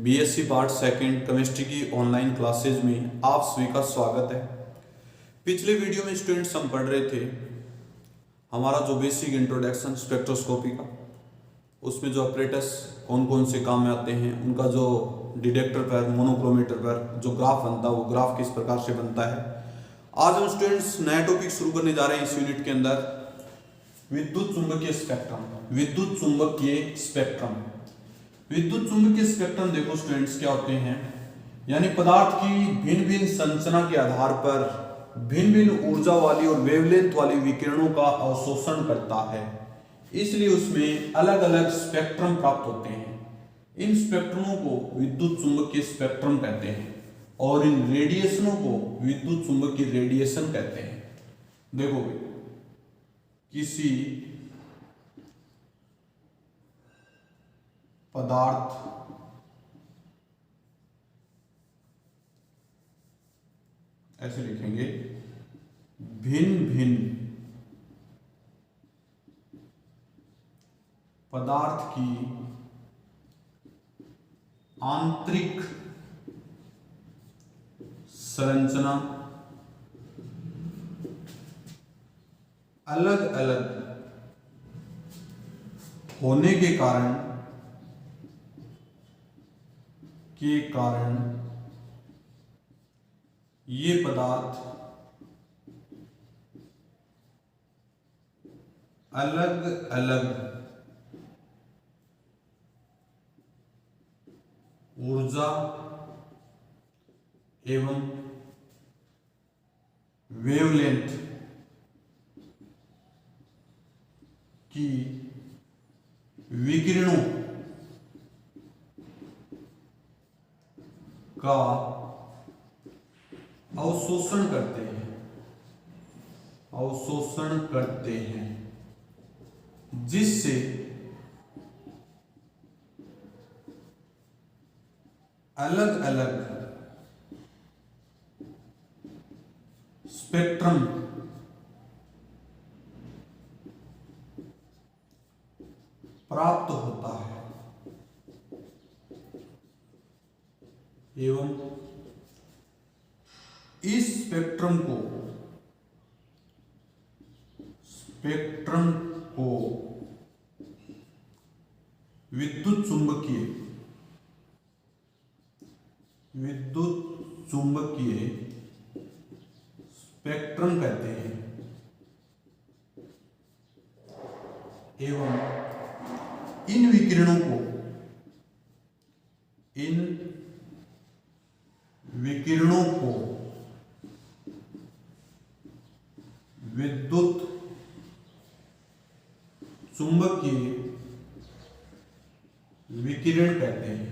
BSc part second chemistry की online classes में आप सभी का स्वागत है। पिछले वीडियो में स्टूडेंट्स हम पढ़ रहे थे हमारा जो बेसिक इंट्रोडक्शन स्पेक्ट्रोस्कोपी का, उसमें जो ऑपरेटर्स कौन कौन से काम में आते हैं, उनका जो डिटेक्टर पर, मोनोक्रोमीटर पर जो ग्राफ बनता है वो ग्राफ किस प्रकार से बनता है। आज हम स्टूडेंट्स नया टॉपिक शुरू करने जा रहे हैं इस यूनिट के अंदर, विद्युत चुंबकीय स्पेक्ट्रम। विद्युत चुंबकीय स्पेक्ट्रम विद्युत चुंबकीय स्पेक्ट्रम देखो स्टूडेंट्स क्या होते हैं, यानी पदार्थ की भिन्न भिन्न संरचना के आधार पर भिन्न भिन्न ऊर्जा वाली और वेवलेंथ वाली विकिरणों का अवशोषण करता है, इसलिए उसमें अलग अलग स्पेक्ट्रम प्राप्त होते हैं। इन स्पेक्ट्रमों को विद्युत चुंबकीय स्पेक्ट्रम कहते हैं और इन रेडिएशनों को विद्युत चुंबकीय रेडिएशन कहते हैं। देखो किसी पदार्थ ऐसे लिखेंगे, भिन्न भिन्न पदार्थ की आंतरिक संरचना अलग अलग होने के कारण ये पदार्थ अलग अलग ऊर्जा एवं वेवलेंथ की विकिरणों का अवशोषण करते हैं जिससे अलग अलग स्पेक्ट्रम प्राप्त होता है एवं इस स्पेक्ट्रम को विद्युत चुंबकीय स्पेक्ट्रम कहते हैं एवं इन विकिरणों को विद्युत चुंबकीय विकिरण कहते हैं।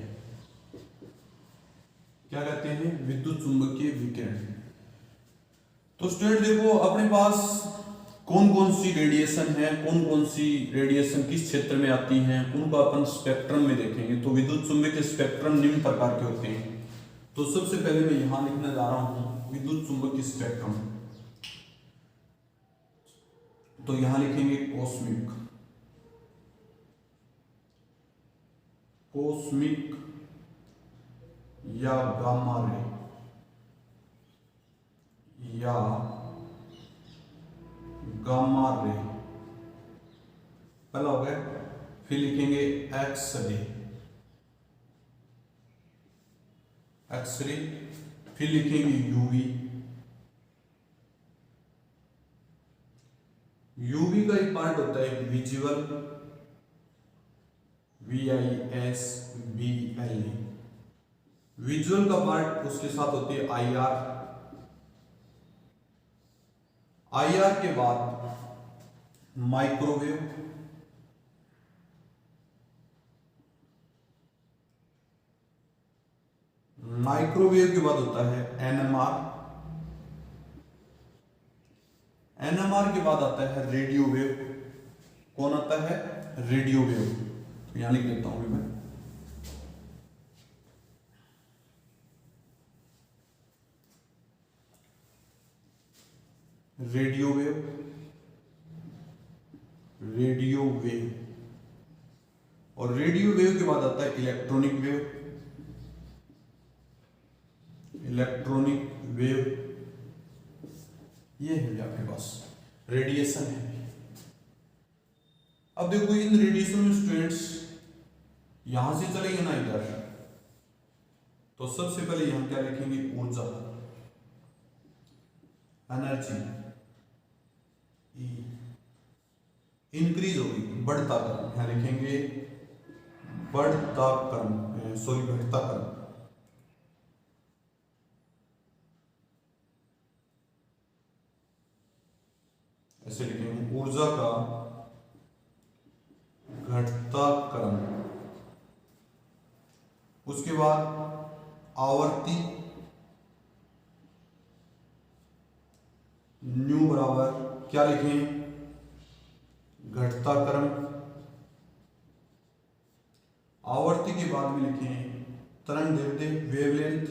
क्या कहते हैं? विद्युत चुंबकीय विकिरण। तो स्टूडेंट देखो अपने पास कौन कौन सी रेडिएशन है, कौन कौन सी रेडिएशन किस क्षेत्र में आती हैं, उनको अपन स्पेक्ट्रम में देखेंगे। तो विद्युत चुंबकीय स्पेक्ट्रम निम्न प्रकार के होते हैं। तो सबसे पहले मैं यहां लिखने जा रहा हूं विद्युत चुंबकीय स्पेक्ट्रम। तो यहां लिखेंगे कॉस्मिक या गामा रे पहला हो गया। फिर लिखेंगे एक्सरे, फिर लिखेंगे यूवी का एक पार्ट होता है विजुअल, VISBL। विजुअल का पार्ट उसके साथ होती है IR के बाद माइक्रोवेव, माइक्रोवेव के बाद होता है NMR के बाद आता है रेडियो वेव। कौन आता है? Radio wave. तो यहां लिख देता हूं मैं रेडियो वेव और रेडियो वेव के बाद आता है इलेक्ट्रॉनिक वेव, इलेक्ट्रॉनिक वेव, ये है आपके पास रेडिएशन है। अब देखो इन रेडिएशन में स्टूडेंट्स यहां से चलेंगे ना इधर, तो सबसे पहले यहां क्या लिखेंगे, ऊर्जा, एनर्जी, इंक्रीज होगी, बढ़ता क्रम, यहां लिखेंगे बढ़ता क्रम, सॉरी घटता क्रम। ऐसे लिखेंगे ऊर्जा का घटता क्रम। उसके बाद आवर्ती, न्यू बराबर क्या लिखें, घटता क्रम। आवर्ती के बाद में लिखें तरंग दैर्ध्य, वेवलेंथ,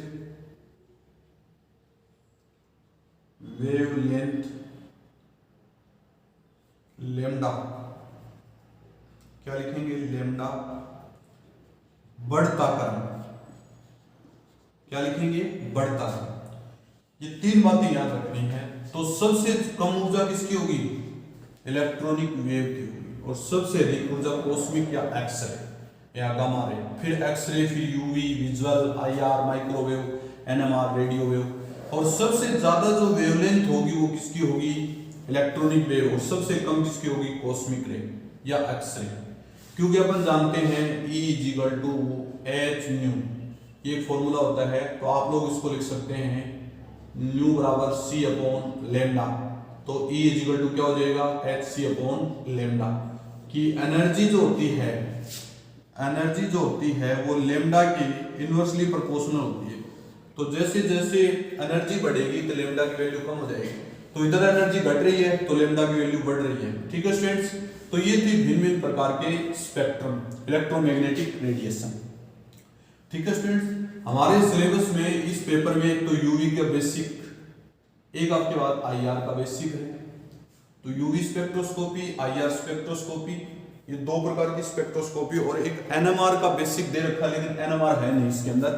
वेवलेंथ लेमडा, क्या लिखेंगे, लेमडा। बढ़ता क्रम, क्या लिखेंगे, बढ़ता क्रम। ये तीन बातें याद रखनी है। तो सबसे कम ऊर्जा किसकी होगी, इलेक्ट्रॉनिक वेव की होगी, और सबसे अधिक ऊर्जा कॉस्मिक या एक्सरे या गामा रे, फिर एक्सरे, फिर UV, visual, IR, microwave, NMR, radio wave, और सबसे ज्यादा जो वेवलेंथ होगी वो किसकी होगी, इलेक्ट्रॉनिक वेव, और सबसे कम किसकी होगी, कॉस्मिक रे या एक्सरे। क्योंकि अपन जानते हैं E = h न्यू, ये एक फॉर्मूला होता है, तो आप लोग इसको लिख सकते हैं न्यू बराबर c/λ। तो E = क्या हो जाएगा, hc/λ, कि एनर्जी जो होती है, एनर्जी जो होती है वो लेमडा की इनवर्सली प्रोपोर्शनल होती है। तो जैसे जैसे एनर्जी बढ़ेगी तो लेमडा की वैल्यू कम हो जाएगी, तो इधर एनर्जी घट रही है तो लेमडा की वैल्यू बढ़ रही है। ठीक है स्टूडेंट्स, तो ये थी भिन्न भिन्न प्रकार के स्पेक्ट्रम, इलेक्ट्रोमैग्नेटिक रेडिएशन। ठीक है स्टूडेंट्स, हमारे सिलेबस में इस पेपर में एक तो यूवी का बेसिक, एक आपके बाद आईआर का बेसिक है। तो यूवी स्पेक्ट्रोस्कोपी, आईआर स्पेक्ट्रोस्कोपी, ये दो प्रकार की स्पेक्ट्रोस्कोपी, और एक एनएमआर का बेसिक दे रखा, लेकिन एनएमआर है नहीं इसके अंदर।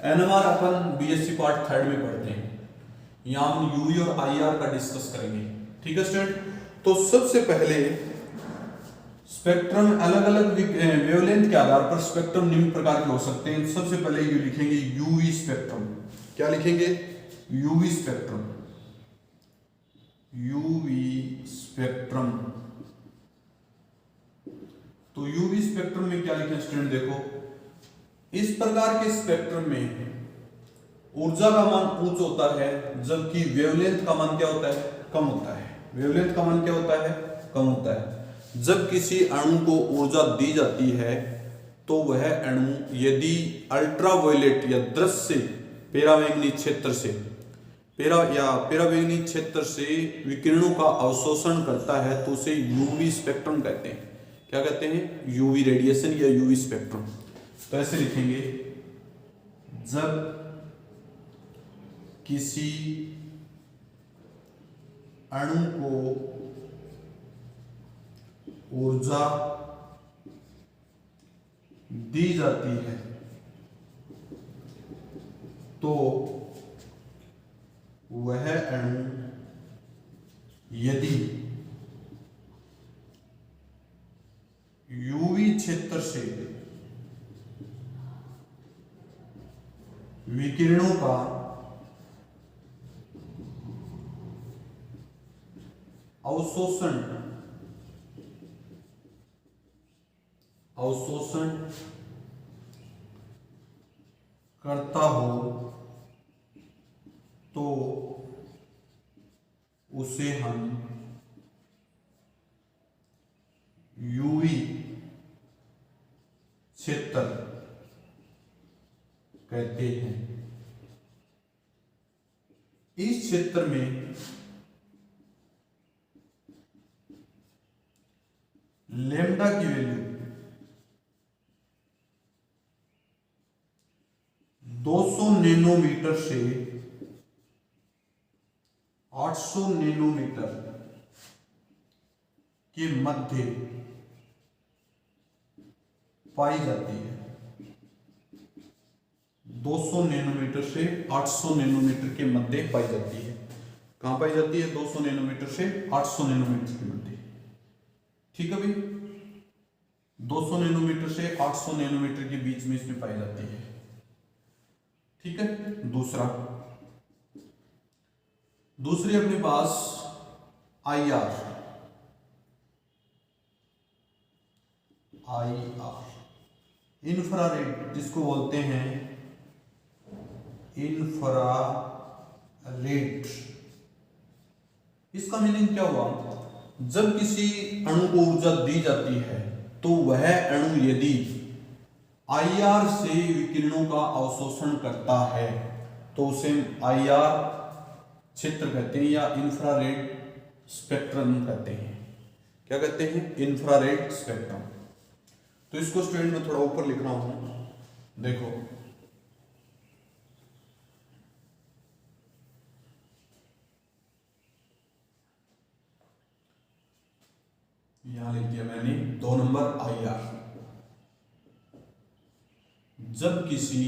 एनएमआर अपन बीएससी पार्ट 3 में पढ़ते हैं, यहां हम यूवी और आईआर का डिस्कस करेंगे। ठीक है स्टूडेंट, तो सबसे पहले स्पेक्ट्रम अलग अलग वेवलेंथ के आधार पर स्पेक्ट्रम निम्न प्रकार के हो सकते हैं। सबसे पहले ये लिखेंगे यूवी स्पेक्ट्रम, क्या लिखेंगे, यूवी स्पेक्ट्रम, यूवी स्पेक्ट्रम। तो यूवी स्पेक्ट्रम में क्या लिखें स्टूडेंट, देखो इस प्रकार के स्पेक्ट्रम में ऊर्जा का मान उच्च होता है, जबकि वेवलेंथ का मान क्या होता है, कम होता है। वेवलेंथ का मान क्या होता है, कम होता है। जब किसी अणु को ऊर्जा दी जाती है तो वह अणु यदि अल्ट्रावायलेट या दृश्य परावैंगनी क्षेत्र से परावैंगनी क्षेत्र से विकिरणों का अवशोषण करता है तो उसे यूवी स्पेक्ट्रम कहते हैं। क्या कहते हैं, यूवी रेडिएशन या यूवी स्पेक्ट्रम। तो ऐसे लिखेंगे, जब किसी अणु को ऊर्जा दी जाती है तो वह अणु यदि यूवी क्षेत्र से विकिरणों का अवशोषण करता हो तो उसे हम यूवी क्षेत्र कहते हैं। इस क्षेत्र में लेमडा की वैल्यू 200 नैनोमीटर से 800 नैनोमीटर के मध्य पाई जाती है। 200 नैनोमीटर से 800 नैनोमीटर के मध्य पाई जाती है। कहाँ पाई जाती है? 200 नैनोमीटर से 800 नैनोमीटर के मध्य। ठीक है भाई, 200 नैनोमीटर से 800 नैनोमीटर के बीच में इसमें पाई जाती है। ठीक है, दूसरी अपने पास IR, इंफ्रारेड, जिसको बोलते हैं इंफ्रारेड। इसका मीनिंग क्या हुआ? जब किसी अणु को ऊर्जा दी जाती है तो वह अणु यदि IR से विकिरणों का अवशोषण करता है तो उसे IR क्षेत्र कहते हैं या इंफ्रारेड स्पेक्ट्रम कहते हैं। क्या कहते हैं? Infrared spectrum. तो इसको स्टूडेंट में थोड़ा ऊपर लिख रहा हूं, देखो। यहां लिख दिया मैंने 2 नंबर IR। जब किसी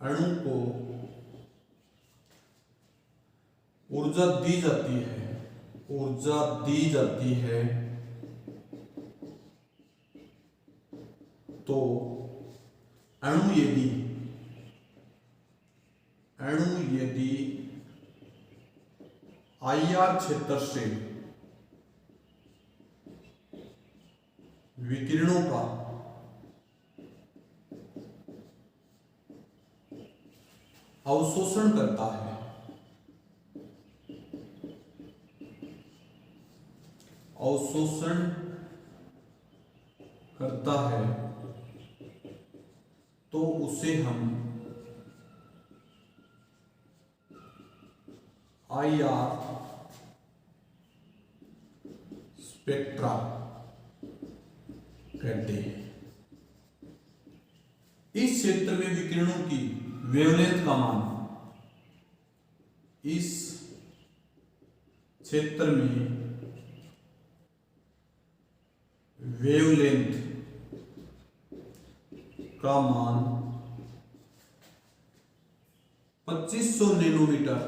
अणु को ऊर्जा दी जाती है तो अणु यदि IR क्षेत्र से विकिरणों का अवशोषण करता है तो उसे हम IR स्पेक्ट्रा कहते हैं। इस क्षेत्र में विकिरणों की वेवलेंथ का मान, इस क्षेत्र में वेवलेंथ का मान 2500 नैनोमीटर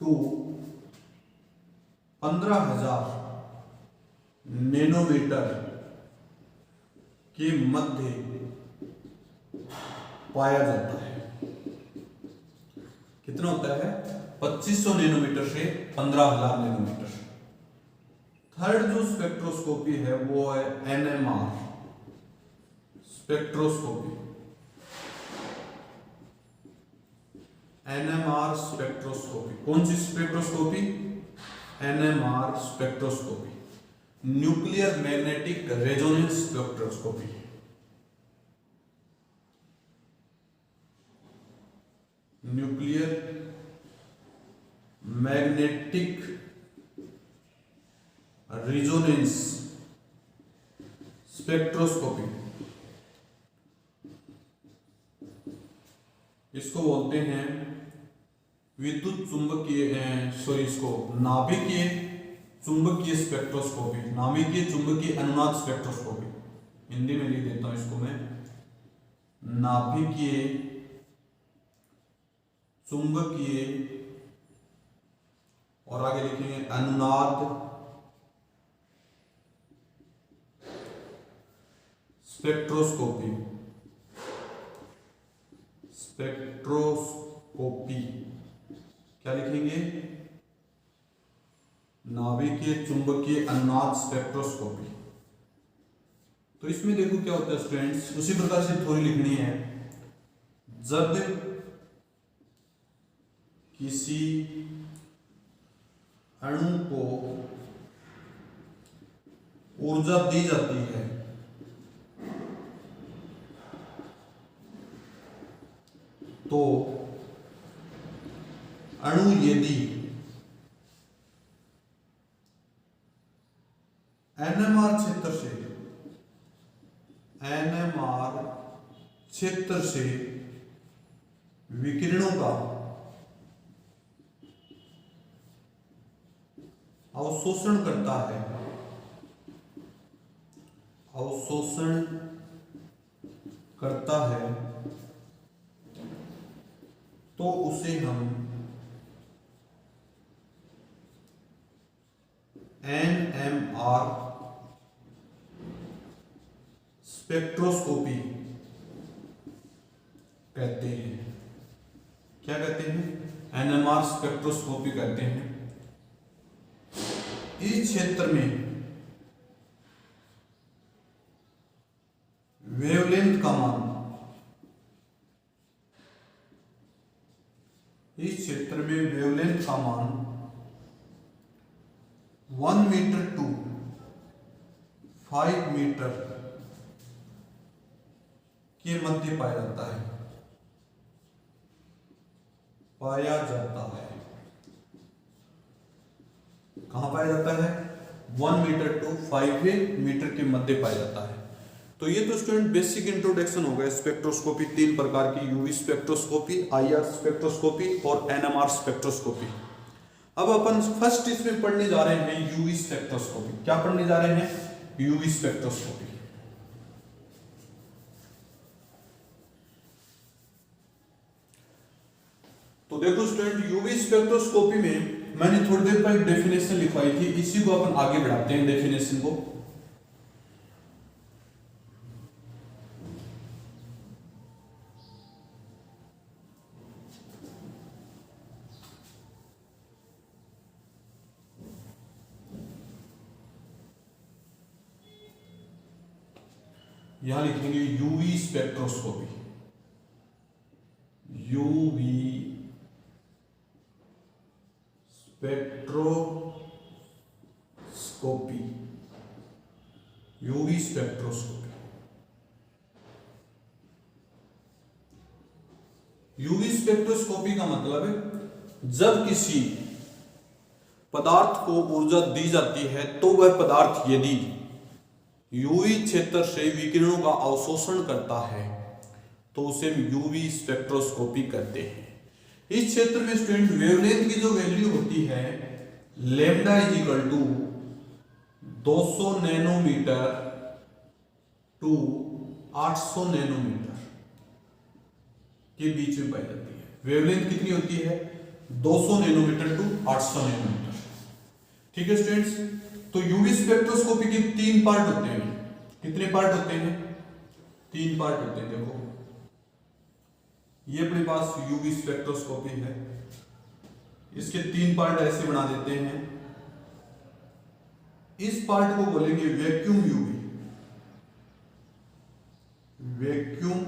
टू 15,000 नैनोमीटर के मध्य पाया जाता है। कितना होता है? 2500 नैनोमीटर से 15,000 नैनोमीटर। थर्ड जो स्पेक्ट्रोस्कोपी है वो है NMR स्पेक्ट्रोस्कोपी। NMR स्पेक्ट्रोस्कोपी कौन सी spectroscopy? NMR spectroscopy, nuclear magnetic resonance spectroscopy. Nuclear magnetic resonance spectroscopy, इसको बोलते हैं विद्युत चुंबकीय इसको नाभिकीय चुंबकीय स्पेक्ट्रोस्कोपी, नाभिकीय चुंबकीय अनुनाद स्पेक्ट्रोस्कोपी। हिंदी में लिख देता हूं इसको मैं, नाभिकीय चुंबकीय और आगे लिखेंगे अनुनाद स्पेक्ट्रोस्कोपी। क्या लिखेंगे? नाभिकीय चुंबकीय अनुनाद स्पेक्ट्रोस्कोपी। तो इसमें देखो क्या होता है स्टूडेंट्स, उसी प्रकार से थ्योरी लिखनी है। जब किसी अणु को ऊर्जा दी जाती है तो अणु यदि NMR क्षेत्र से विकिरणों का अवशोषण करता है अवशोषण करता है तो उसे हम NMR स्पेक्ट्रोस्कोपी कहते हैं। क्या कहते हैं? NMR स्पेक्ट्रोस्कोपी कहते हैं। इस क्षेत्र में वेवलेंथ का मान, इस क्षेत्र में वेवलेंथ का मान 1 मीटर टू 5 मीटर के मध्य पाया जाता है। कहां पाया जाता है? 1 मीटर टू 5 मीटर के मध्य पाया जाता है। तो ये तो स्टूडेंट बेसिक इंट्रोडक्शन हो गया स्पेक्ट्रोस्कोपी, 3 प्रकार की, यूवी स्पेक्ट्रोस्कोपी, IR स्पेक्ट्रोस्कोपी और NMR स्पेक्ट्रोस्कोपी। अब अपन फर्स्ट इसमें पढ़ने जा रहे हैं यूवी स्पेक्ट्रोस्कोपी। क्या पढ़ने जा रहे हैं? UV spectroscopy. तो देखो स्टूडेंट, यूवी स्पेक्ट्रोस्कोपी में मैंने थोड़ी देर पहले डेफिनेशन लिखवाई थी, इसी को अपन आगे बढ़ाते हैं डेफिनेशन को। यहां लिखेंगे UV spectroscopy. UV spectroscopy, UV spectroscopy. UV spectroscopy का मतलब है जब किसी पदार्थ को ऊर्जा दी जाती है तो वह पदार्थ यदि यूवी क्षेत्र से विकिरणों का अवशोषण करता है तो उसे यूवी स्पेक्ट्रोस्कोपी कहते हैं। इस क्षेत्र में स्टूडेंट वेवलेंथ की जो वैल्यू होती है lambda is equal to 200 nanometre to 800 nanometre के बीच में पाई जाती है। वेवलेंथ कितनी होती है? 200 नैनोमीटर टू 800 नैनोमीटर। ठीक है स्टूडेंट्स, तो यूवी स्पेक्ट्रोस्कोपी के 3 पार्ट होते हैं। कितने पार्ट होते हैं? 3 पार्ट होते हैं। देखो ये अपने पास यूवी स्पेक्ट्रोस्कोपी है, इसके 3 पार्ट ऐसे बना देते हैं। इस पार्ट को बोलेंगे वैक्यूम यूवी, वैक्यूम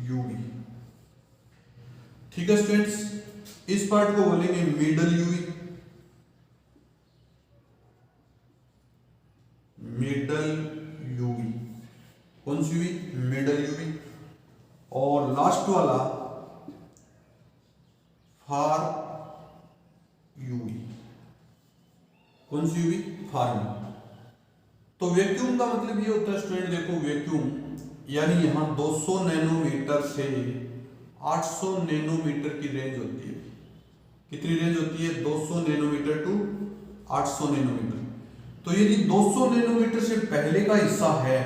यूवी। ठीक है स्टूडेंट्स, इस पार्ट को बोलेंगे मिडल यूवी, मिडल यूवी। कौन सी यूवी? Middle UV. और लास्ट वाला फार यूवी। कौन सी यूवी? फार यूवी। तो वैक्यूम का मतलब ये होता है स्टूडेंट, देखो वैक्यूम यानी यहां 200 नैनोमीटर से 800 नैनोमीटर की रेंज होती है। कितनी रेंज होती है? 200 नैनोमीटर टू 800 नैनोमीटर। तो यदि 200 नैनोमीटर से पहले का हिस्सा है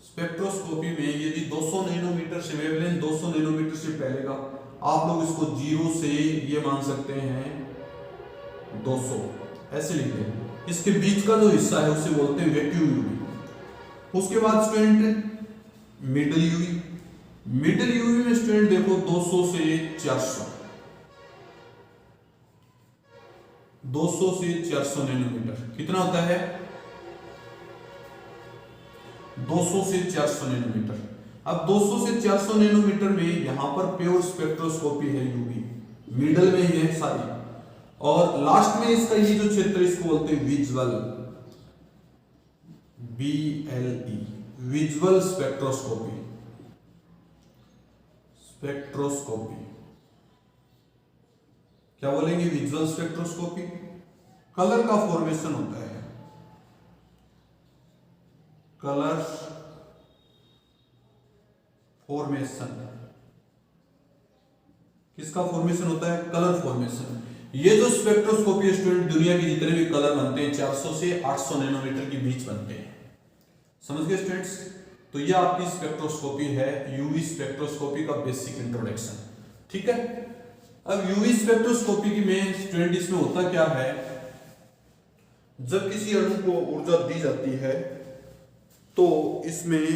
स्पेक्ट्रोस्कोपी में, यदि 200 नैनोमीटर से वेवलेंथ 200 नैनोमीटर से पहले का, आप लोग इसको 0 से ये मान सकते हैं 200, ऐसे लिखते हैं। इसके बीच का जो हिस्सा है उसे बोलते हैं वैक्यूम यूवी। उसके बाद student middle UV. Middle UV में स्टूडेंट देखो 200 से 400, 200 से 400 नैनोमीटर कितना होता है? 200 से 400 नैनोमीटर। अब 200 से 400 नैनोमीटर में यहां पर प्योर स्पेक्ट्रोस्कोपी है यूवी, मिडल में ये सारी, और लास्ट में इसका ये जो क्षेत्र इसको बोलते हैं visual, BLE, visual spectroscopy. Spectroscopy क्या बोलेंगे? Visual spectroscopy. कलर का फॉर्मेशन होता है, कलर फॉर्मेशन। किसका फॉर्मेशन होता है? Colour formation. ये जो स्पेक्ट्रोस्कोपी स्टूडेंट, दुनिया के जितने भी कलर बनते हैं 400 से 800 नैनोमीटर के बीच बनते हैं। समझ गए स्टूडेंट्स? तो ये आपकी स्पेक्ट्रोस्कोपी है, यूवी स्पेक्ट्रोस्कोपी का बेसिक इंट्रोडक्शन। ठीक है। अब यूवी स्पेक्ट्रोस्कोपी की में स्टूडेंट इसमें होता क्या है, जब किसी अणु को ऊर्जा दी जाती है तो इसमें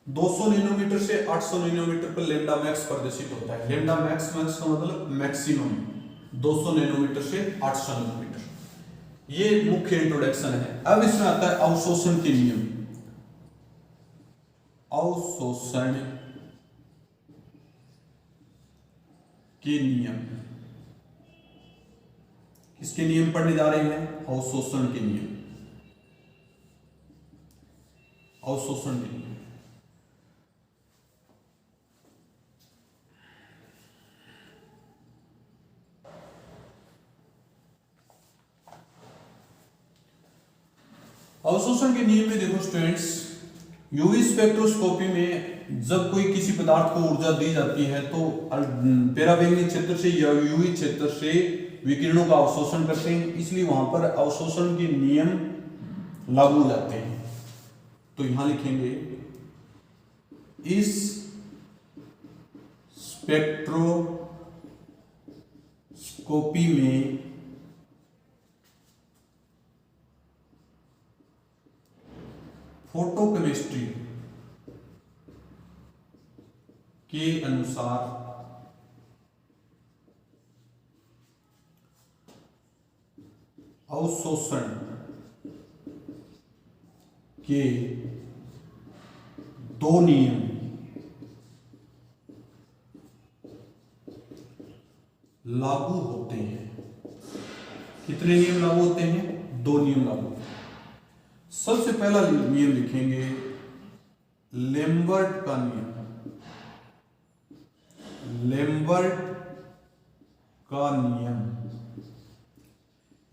200 नैनोमीटर से 800 नैनोमीटर पर लेमडा मैक्स प्रदर्शित होता है। लेमडा मैक्स मैक्स का मतलब मैक्सिमम 200 नैनोमीटर से 800 नैनोमीटर। ये मुख्य इंट्रोडक्शन है। अब इसमें आता है अवशोषण के नियम। अवशोषण के नियम, किसके नियम पढ़ने जा रहे हैं? अवशोषण के नियम। अवशोषण के नियम। अवशोषण के नियम में देखो स्टूडेंट्स, यूवी स्पेक्ट्रोस्कोपी में जब कोई किसी पदार्थ को ऊर्जा दी जाती है तो पराबैंगनी क्षेत्र से या यूवी क्षेत्र से विकिरणों का अवशोषण करते हैं, इसलिए वहां पर अवशोषण के नियम लागू हो जाते हैं। तो यहां लिखेंगे, इस स्पेक्ट्रोस्कोपी में फोटोकेमिस्ट्री के अनुसार अवशोषण के दो नियम लागू होते हैं। कितने नियम लागू होते हैं? 2 नियम लागू होते हैं। सबसे पहला नियम लिखेंगे लेम्बर्ट का नियम। लेम्बर्ट का नियम,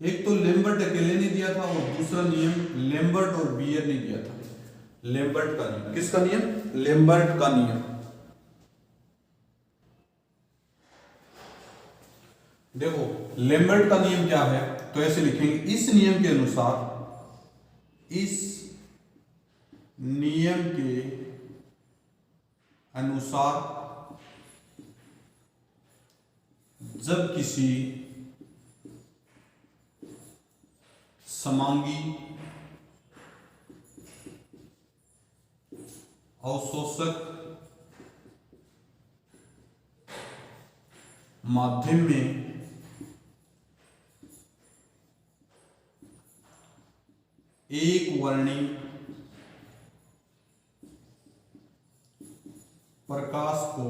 एक तो लेम्बर्ट अकेले ने दिया था और दूसरा नियम लेम्बर्ट और बियर ने दिया था। लेम्बर्ट का नियम, किसका नियम? लेम्बर्ट का नियम। देखो लेम्बर्ट का नियम क्या है, तो ऐसे लिखेंगे, इस नियम के अनुसार, इस नियम के अनुसार जब किसी समांगी अवशोषक माध्यम में एक वर्णी प्रकाश को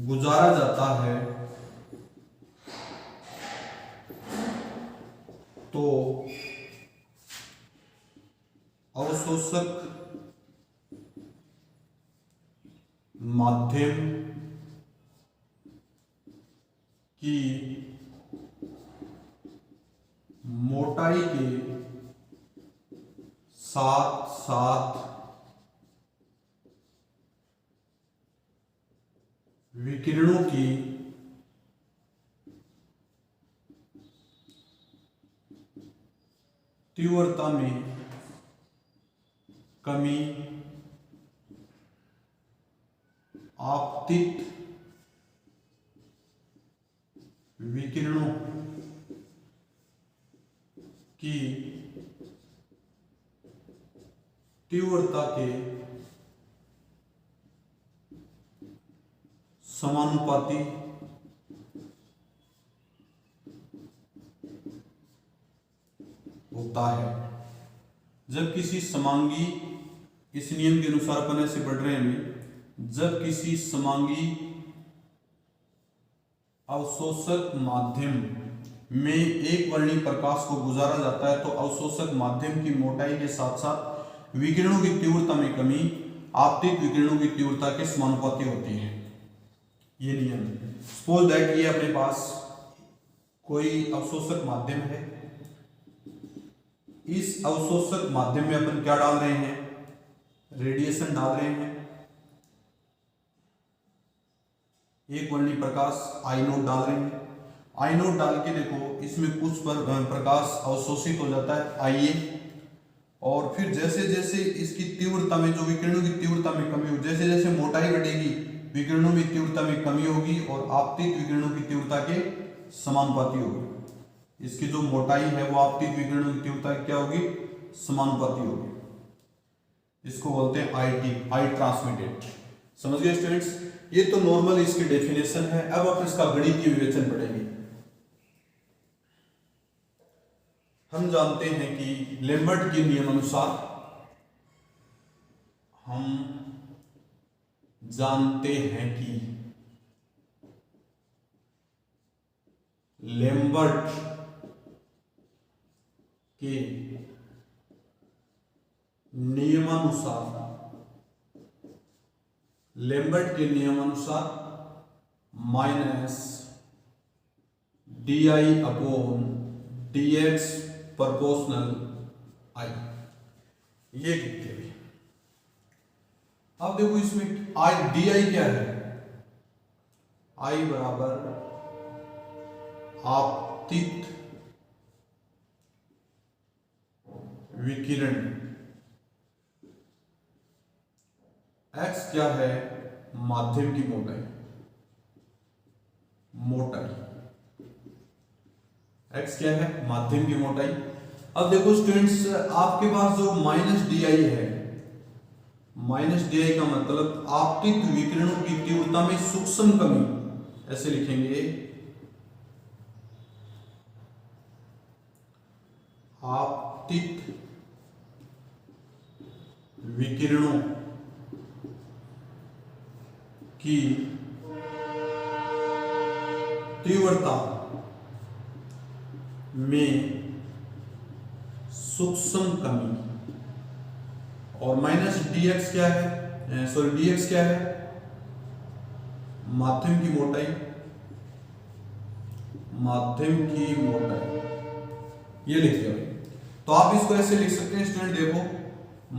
गुजारा जाता है तो अवशोषक माध्यम की मोटाई के साथ साथ विकिरणों की तीव्रता में कमी, आपतित विकिरणों की तीव्रता के समानुपाती होता है। जब किसी समांगी, इस नियम के अनुसार अपन ऐसे पढ़ रहे हैं, जब किसी समांगी अवशोषक माध्यम में एक वर्णी प्रकाश को गुजारा जाता है तो अवशोषक माध्यम की मोटाई के साथ साथ विकिरणों की तीव्रता में कमी आपतित विकिरणों की तीव्रता के समानुपाती होती है। ये नियम, सपोज दैट ये अपने पास कोई अवशोषक माध्यम है, इस अवशोषक माध्यम में अपन क्या डाल रहे हैं? रेडिएशन डाल रहे हैं, एक वर्णी प्रकाश आई नोट डाल रहे हैं। आई नोट डाल के देखो इसमें कुछ प्रकाश अवशोषित हो जाता है आई ए, और फिर जैसे जैसे इसकी तीव्रता में, जो विकिरणों की तीव्रता में कमी हो, जैसे जैसे मोटाई बढ़ेगी विकिरणों में तीव्रता में कमी होगी और आपतित विकिरणों की तीव्रता के समानुपाती होगी। इसकी जो मोटाई है वो आपतित विकिरणों की तीव्रता क्या होगी, समानुपाती होगी। इसको बोलते हैं आईटी, आई ट्रांसमिटेड। समझ गए स्टूडेंट्स? ये तो नॉर्मल इसकी डेफिनेशन है। अब आप इसका गणितीय विवेचन पढ़ेंगे। हम जानते हैं कि लैम्बर्ट के नियम अनुसार, हम जानते हैं कि लैम्बर्ट के नियमानुसार, लैम्बर्ट के नियमानुसार minus D I upon D x proportional I, ये कितने भी। अब देखो इसमें आई डी आई क्या है, आई बराबर आपतित विकिरण, एक्स क्या है, माध्यम की मोटाई, एक्स क्या है, माध्यम की मोटाई। अब देखो स्टूडेंट्स, आपके पास जो माइनस डी आई है, माइनस डी आई का मतलब आपतित विकिरणों की तीव्रता में सूक्ष्म कमी, ऐसे लिखेंगे आपतित विकिरणों की तीव्रता में सूक्ष्म कमी, और माइनस डी एक्स क्या है, सॉरी डी एक्स क्या है, माध्यम की मोटाई, माध्यम की मोटाई, ये लिख दिया। तो आप इसको ऐसे लिख सकते हैं स्टूडेंट, देखो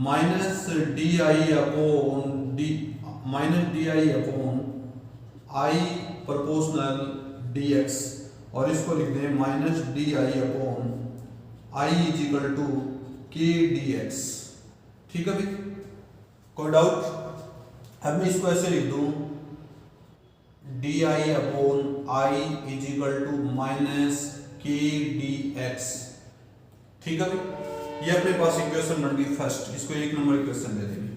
minus D I upon D, minus D I upon I proportional D X, और इसको लिख दें minus D I upon I is equal to K D X. ठीक है भाई, कोई डाउट? अब मैं इसको ऐसे लिख दूं, D I upon I is equal to minus K D X. ठीक है भाई, ये अपने पास इक्वेशन बन गई फर्स्ट, इसको एक नंबर इक्वेशन दे देंगे।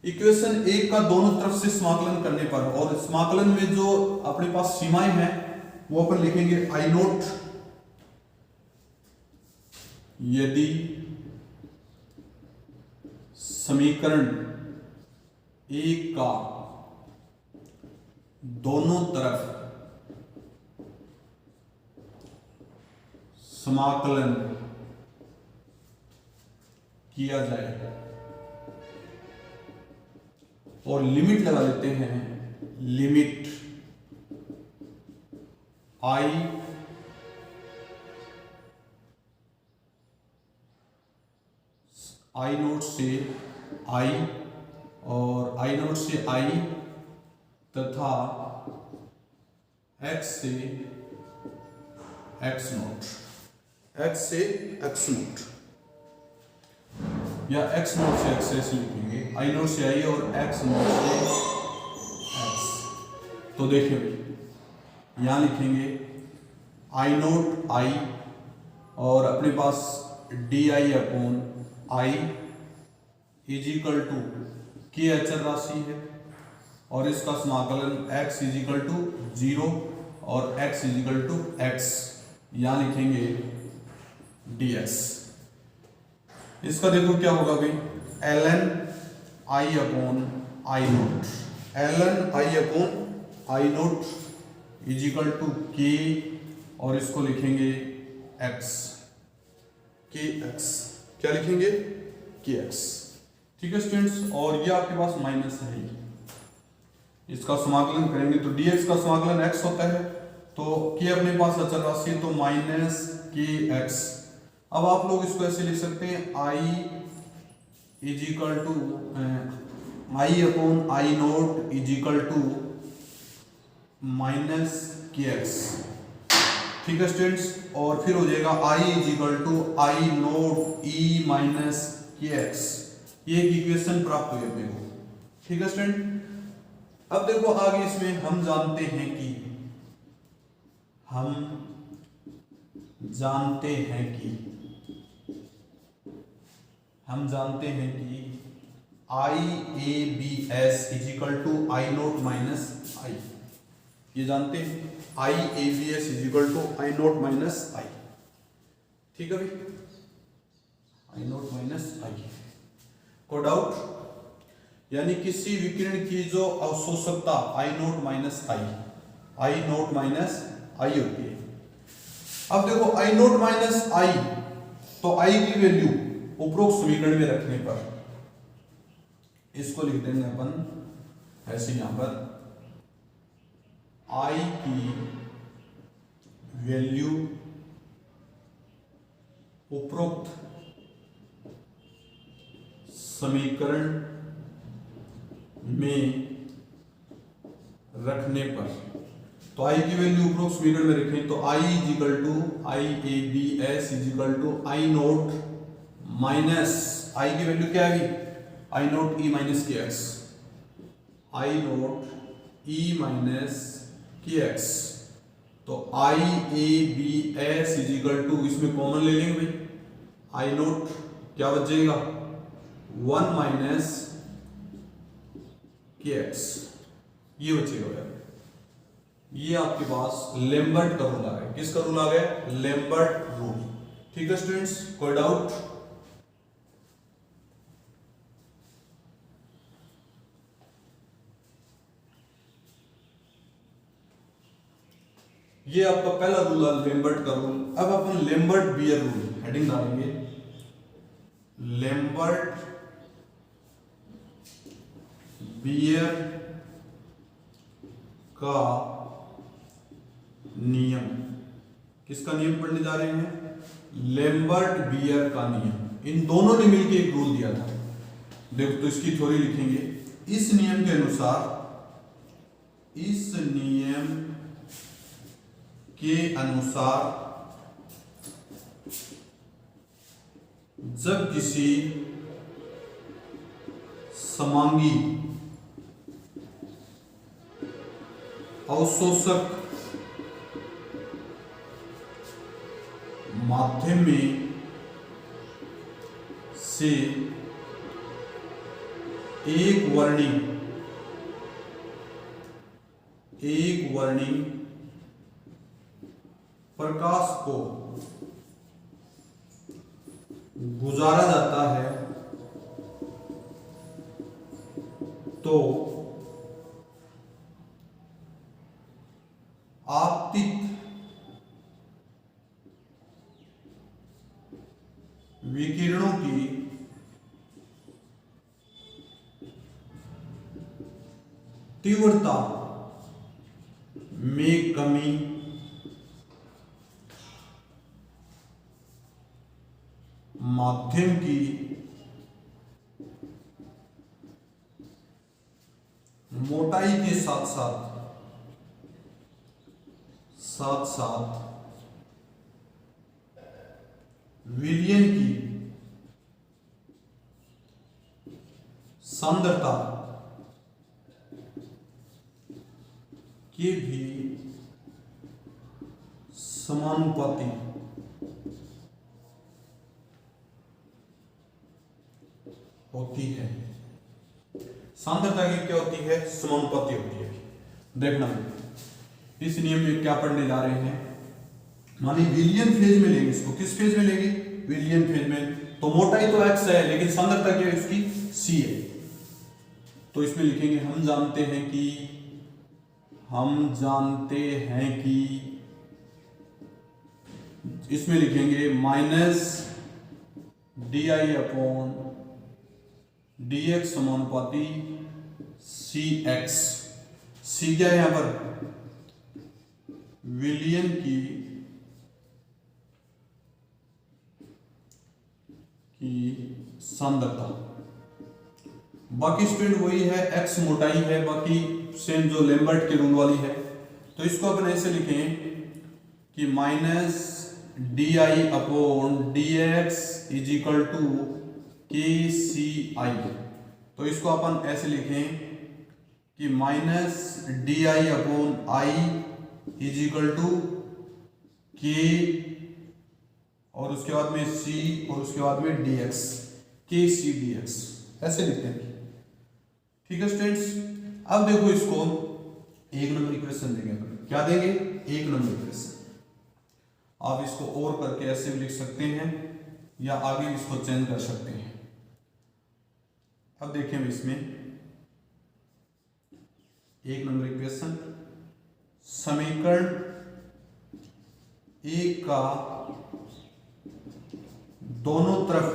इक्वेशन एक का दोनों तरफ से समाकलन करने पर, और समाकलन में जो अपने पास सीमाएं हैं वो अपन लिखेंगे आई नोट यदि समीकरण एक का दोनों तरफ समाकलन किया जाए, और लिमिट लगा लेते हैं, लिमिट आई नोट से आई, और आई नोट से आई तथा एक्स से एक्स नोट, एक्स से एक्स नोट, या एक्स नोट से एक्स ऐसे लिखेंगे, आई नोट से आई और एक्स नोट से एक्स। तो देखिए यहां लिखेंगे आई नोट आई, और अपने पास d I upon I is equal to k अचर राशि है, और इसका समाकलन x इज इक्वल टू 0 और x is equal to x, यहां लिखेंगे dx। इसका देखो क्या होगा भाई, ln i upon I naught, ln i upon I naught is equal to k, और इसको लिखेंगे x, kx, क्या लिखेंगे, kx। ठीक है स्टूडेंट्स, और ये आपके पास माइनस है, इसका समाकलन करेंगे तो dx का समाकलन x होता है, तो k अपने पास अचल राशि तो माइनस kx। अब आप लोग इसको ऐसे लिख सकते हैं, i is equal to I upon I naught is equal to minus k x. ठीक है स्टूडेंट्स, और फिर हो जाएगा I is equal to I naught e minus k x. ये एक इक्वेशन प्राप्त हुई अपने को। ठीक है स्टूडेंट, अब देखो आगे इसमें हम जानते हैं कि I A B S is equal to I naught minus I. ये जानते हैं I A B S is equal to I naught minus I. ठीक है भाई, आई नोट माइनस आई। कोई डाउट? यानी किसी विकिरण की जो अवशोषकता आई नोट माइनस आई होती है। अब देखो आई नोट माइनस आई, तो आई की वैल्यू उपरोक्त समीकरण में रखने पर इसको लिख देंगे अपन ऐसे, यहां पर आई की वैल्यू उपरोक्त समीकरण में रखने पर, तो आई की वैल्यू उपरोक्त समीकरण में रखें तो I is equal to I A B S is equal to I naught minus I की वैल्यू क्या है? I naught e minus k x, I naught e minus k x. तो I A B S is equal to, इसमें common ले लेंगे भाई, आई naught क्या बचेगा 1 माइनस के एक्स, ये बचेगा यार। ये आपके पास लैम्बर्ट का रूल आ गया। किसका रूल आ गया? Lambert rule. ठीक है स्टूडेंट्स, कोई डाउट? ये आपका पहला रूल है लैम्बर्ट का रूल। अब अपन लैम्बर्ट बियर रूल हेडिंग डालेंगे, लैम्बर्ट बियर का नियम। किसका नियम पढ़ने जा रहे हैं? लैम्बर्ट बियर का नियम। इन दोनों ने मिलकर एक रूल दिया था। देखो तो इसकी थ्योरी लिखेंगे। इस नियम के अनुसार जब किसी समांगी अवशोषक माध्यम में से एक वर्णिक प्रकाश को गुजारा जाता है तो आपतित विकिरणों की तीव्रता में कमी माध्यम की मोटाई के साथ साथ विलयन की सांद्रता के भी समानुपाती होती है। सांद्रता की क्या होती है? समानुपाती होती है। देखना इस नियम में क्या पढ़ने जा रहे हैं। मानी विलियन फेज में लेंगे इसको। किस फेज में लेंगे? विलियन फेज में। तो मोटाई तो x है लेकिन सांद्रता क्या है इसकी? c है। तो इसमें लिखेंगे हम जानते हैं कि इसमें लिखेंगे minus D I upon D x समानुपाती सी एक्स। सी क्या है यहां पर? विलयन की सांद्रता। बाकी स्टूडेंट वही है, एक्स मोटाई है, बाकी सेम जो लेम्बर्ट के रूल वाली है। तो इसको अपन ऐसे लिखें कि minus D I upon D X is equal to के सी आई। तो इसको अपन ऐसे लिखें कि minus D I upon I is equal to K और उसके बाद में सी और उसके बाद में डी एक्स, के सी डी एक्स ऐसे लिखते हैं। ठीक है स्टूडेंट्स, अब देखो इसको एक नंबर इक्वेशन देंगे अपन, क्या देंगे, एक नंबर इक्वेशन। आप इसको और करके ऐसे भी लिख सकते हैं या आगे भी इसको चेंज कर सकते हैं। अब देखें इसमें एक नंबर इक्वेशन, समीकरण एक का दोनों तरफ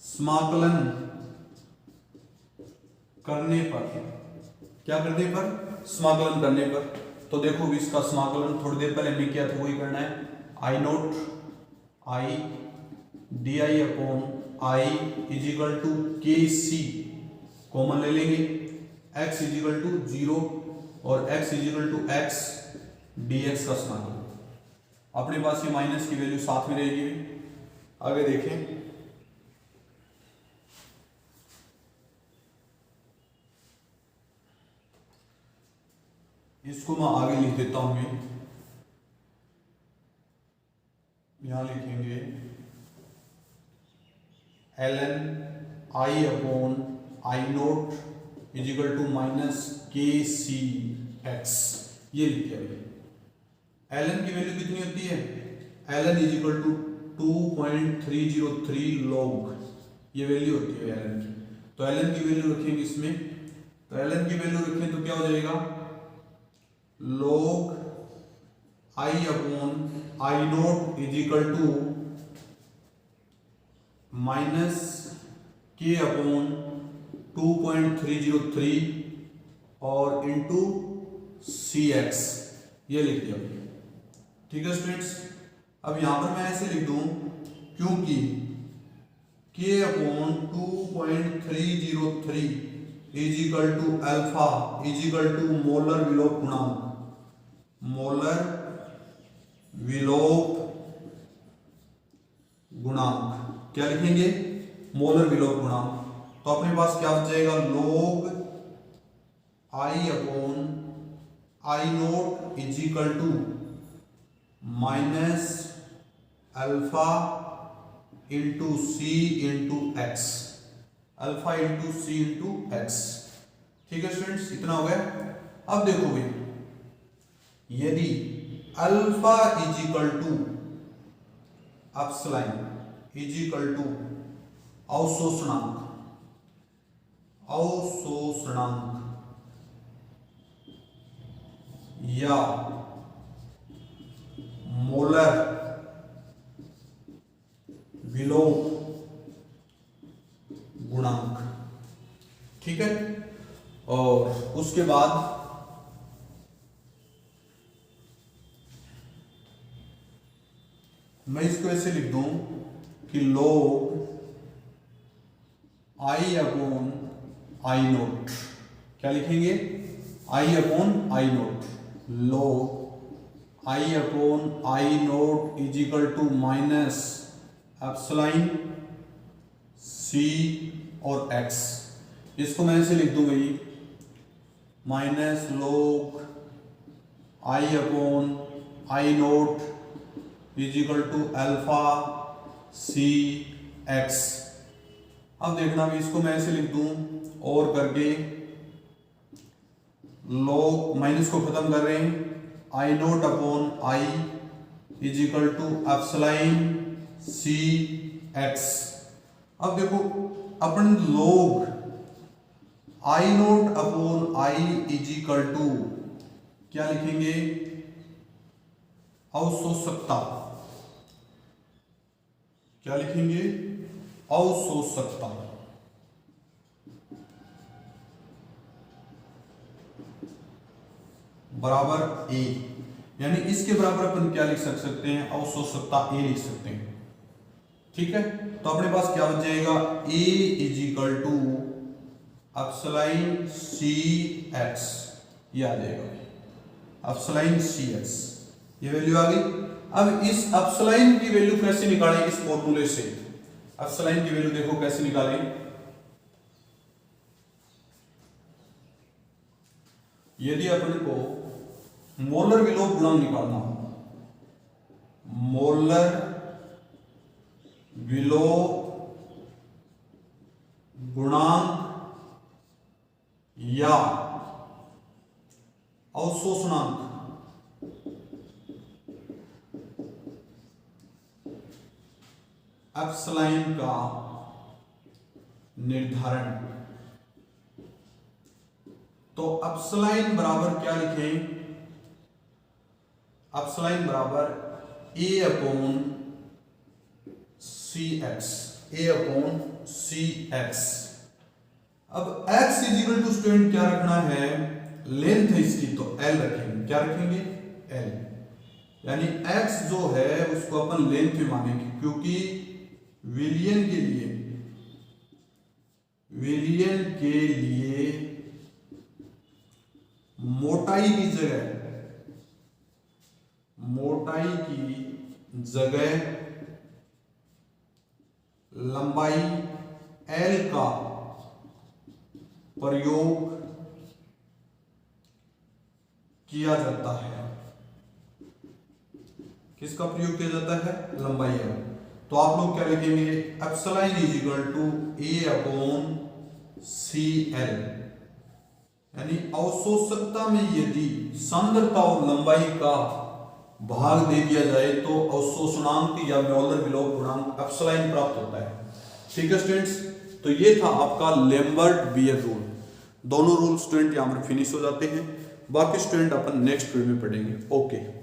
समाकलन करने पर, क्या करने पर, समाकलन करने पर। तो देखो इसका समाकलन थोड़ी देर पहले हमने किया था, वही करना है। I naught I d I upon I is equal to के सी, कॉमन ले लेंगे, एक्स इज इक्वल टू 0 और X is equal to X D X का समाकलन। अपने पास ये माइनस की वैल्यू साथ में रहेगी। आगे देखें, इसको मैं आगे लिख देता हूं, यहां लिखेंगे ln I upon I naught is equal to minus K C X, ये लिख दिया। ln की वैल्यू कितनी होती है, ln is equal to 2.303 log, ये वैल्यू होती है ln की। तो ln की वैल्यू रखेंगे इसमें, तो ln की वैल्यू रखें तो क्या हो जाएगा, log I upon I naught is equal to minus K upon 2.303 और इंटू सी एक्स, ये लिख दिया। ठीक है स्टूडेंट्स, अब यहां पर मैं ऐसे लिख दूं, क्योंकि k upon 2.303 is equal to alpha is equal to molar विलोप गुणांक, मोलर विलोप गुणांक, क्या लिखेंगे, मोलर विलोप गुणांक। तो अपने पास क्या हो जाएगा, log I upon I naught is equal to minus alpha into C into X, alpha into C into X. ठीक है स्टूडेंट्स, इतना हो गया। अब देखो भाई, यदि alpha is equal to epsilon is equal to अवशोषणांक, अवशोषणांक या मोलर विलोप गुणांक, ठीक है। और उसके बाद मैं इसको ऐसे लिख दूं कि log I upon I naught, क्या लिखेंगे, I upon I naught, log I upon I naught is equal to minus epsilon c और एक्स। इसको मैं ऐसे लिख दूं भाई, minus log I upon I naught is equal to alpha c x. अब देखना भी, इसको मैं ऐसे लिख दूं और करके, log माइनस को खत्म कर रहे हैं, I naught upon I is equal to epsilon C x. अब देखो अपन log I naught upon I is equal to क्या लिखेंगे, अवशोषकता, क्या लिखेंगे, अवशोषकता, बराबर ए, यानी इसके बराबर अपन क्या लिख सकते हैं, अवशोषकता ए लिख सकते हैं। ठीक है, तो अपने पास क्या बच जाएगा, a is equal to epsilon C X, ये आ जाएगा एप्सिलॉन सी एक्स, ये वैल्यू आ गई। अब इस एप्सिलॉन की वैल्यू कैसे निकालें, इस फॉर्मूले से एप्सिलॉन की वैल्यू देखो कैसे निकालें। यदि अपन को मोलर विलोप गुणांक निकालना हो, मोलर विलोप गुणांक या अवशोषणांक, एप्सिलॉन का निर्धारण, तो एप्सिलॉन बराबर क्या लिखें, एप्सिलॉन बराबर a upon C X, a upon C x. अब x is equal to student क्या रखना है, लेंथ है इसकी, तो l रखेंगे, क्या रखेंगे l, यानी x जो है उसको अपन लेंथ में मानेंगे, क्योंकि विलियन के लिए मोटाई की जगह लंबाई l का प्रयोग किया जाता है। किसका प्रयोग किया जाता है, लंबाई l। तो आप लोग क्या लिखेंगे, epsilon is equal to a upon C L, यानी अवशोषकता में यदि सांद्रता और लंबाई का भाग दे दिया जाए तो अवशोषणांक या मोलर विलोप गुणांक एप्सिलॉन प्राप्त होता है। ठीक है स्टूडेंट्स, तो ये था आपका लैम्बर्ट बियर रूल। दोनों रूल स्टूडेंट यहां पर फिनिश हो जाते हैं, बाकी स्टूडेंट अपन नेक्स्ट वीडियो में पढ़ेंगे। ओके।